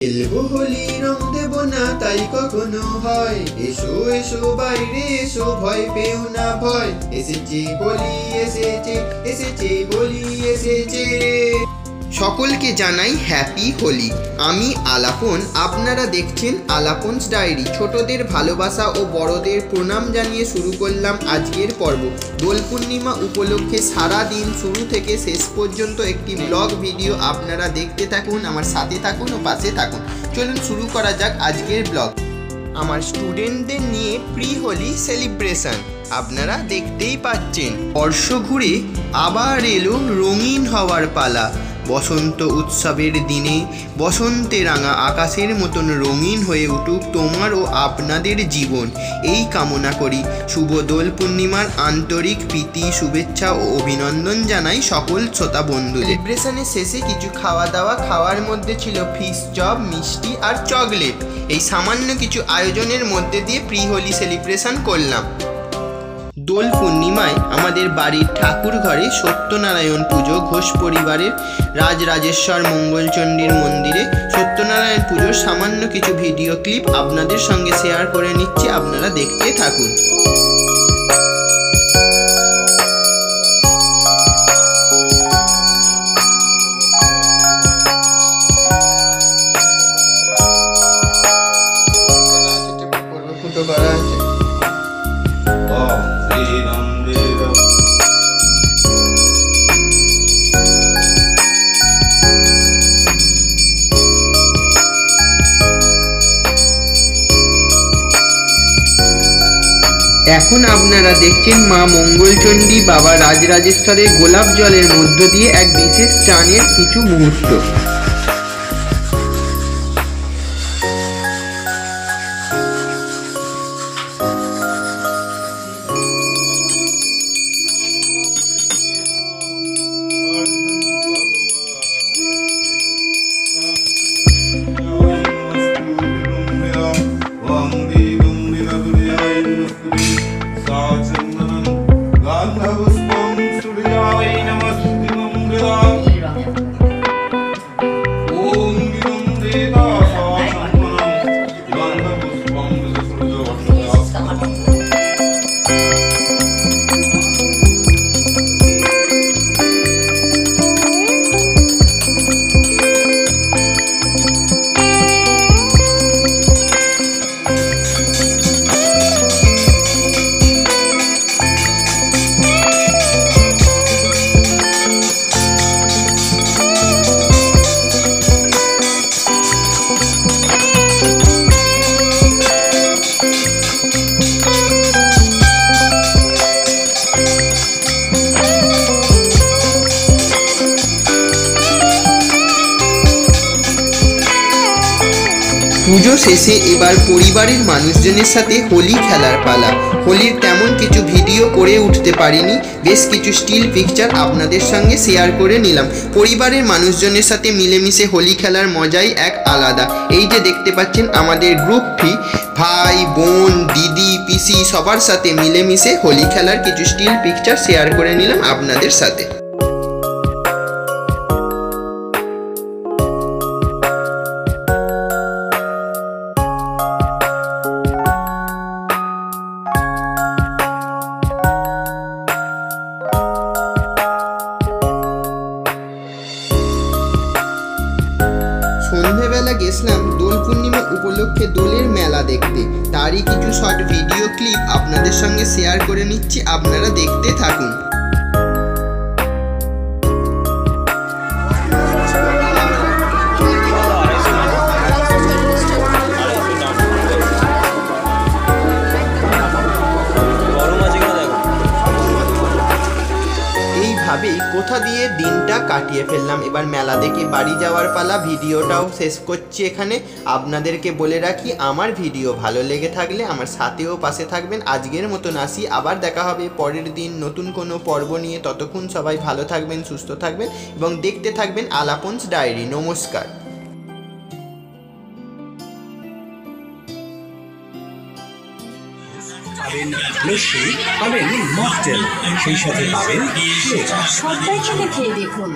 খেলবো হোলি রং দেব না তাই কখনো হয়, এসো এসো বাইরে এসো ভয় পেও না ভয়, এসেছে হোলি এসেছে এসেছে হোলি এসেছে। সকলকে জানাই হ্যাপি হোলি। আমি আলাপন, আপনারা দেখছেন আলাপনস ডায়েরি। ছোটদের ভালোবাসা ও বড়দের প্রণাম জানিয়ে শুরু করলাম আজকের পর্ব। দোল পূর্ণিমা উপলক্ষে সারা দিন শুরু থেকে শেষ পর্যন্ত একটি ব্লগ ভিডিও আপনারা দেখতে থাকুন, আমার সাথে থাকুন ও পাশে থাকুন। চলুন শুরু করা যাক আজকের ব্লগ। আমার স্টুডেন্টদের নিয়ে প্রি হোলি সেলিব্রেশন আপনারা দেখতেই পাচ্ছেন। বর্ষ ঘুরে আবার এলো রঙিন হওয়ার পালা। বসন্ত উৎসবের দিনে বসন্তে রাঙা আকাশের মতন রঙিন হয়ে উঠুক তোমার ও আপনাদের জীবন, এই কামনা করি। শুভ দোল পূর্ণিমার আন্তরিক প্রীতি শুভেচ্ছা ও অভিনন্দন জানাই সকল শ্রোতা বন্ধুদের। সেলিব্রেশনের শেষে কিছু খাওয়া দাওয়া, খাওয়ার মধ্যে ছিল ফিশ চপ, মিষ্টি আর চকলেট। এই সামান্য কিছু আয়োজনের মধ্যে দিয়ে প্রি হোলি সেলিব্রেশন করলাম। দোল পূর্ণিমায় আমাদের বাড়ির ঠাকুর ঘরে সত্যনারায়ণ পুজো, ঘোষ পরিবারের রাজরাজেশ্বর মঙ্গলচণ্ডীর মন্দিরে সত্যনারায়ণ পুজোর সামান্য কিছু ভিডিও ক্লিপ আপনাদের সঙ্গে শেয়ার করে নিচ্ছি, আপনারা দেখতে থাকুন। ফুটো করা আছে। এখন আপনারা দেখছেন মা মঙ্গলচণ্ডী, বাবা রাজরাজেশ্বরের গোলাপ জলের মধ্য দিয়ে এক বিশেষ চানের কিছু মুহূর্ত। পুজো শেষে এবার পরিবারের মানুষজনের সাথে হোলি খেলার পালা। হোলির তেমন কিছু ভিডিও করে উঠতে পারিনি, বেশ কিছু স্টিল পিকচার আপনাদের সঙ্গে শেয়ার করে নিলাম। পরিবারের মানুষজনের সাথে মিলেমিশে হোলি খেলার মজাই এক আলাদা। এই যে দেখতে পাচ্ছেন আমাদের গ্রুপ ভাই বোন দিদি পিসি সবার সাথে মিলেমিশে হোলি খেলার কিছু স্টিল পিকচার শেয়ার করে নিলাম আপনাদের সাথে। সন্ধেবেলা গেছিলাম দোল পূর্ণিমা উপলক্ষে দোলের মেলা দেখতে, তারই কিছু শর্ট ভিডিও ক্লিপ আপনাদের সঙ্গে শেয়ার করে নিচ্ছি, আপনারা দেখতে থাকুন। এইভাবেই কোথা দিয়ে দিনটা কাটিয়ে ফেললাম। এবার মেলা দেখে বাড়ি যাওয়ার পালা। ভিডিওটাও শেষ করছি এখানে। আপনাদেরকে বলে রাখি, আমার ভিডিও ভালো লেগে থাকলে আমার সাথেও পাশে থাকবেন। আজকের মতন আসি, আবার দেখা হবে পরের দিন নতুন কোনো পর্ব নিয়ে। ততক্ষণ সবাই ভালো থাকবেন, সুস্থ থাকবেন এবং দেখতে থাকবেন আলাপনস ডায়েরি। নমস্কার। পাবেন লস্যি, পাবেন মকটেল, সেই সাথে পাবেন সবাই খেয়ে দেখুন।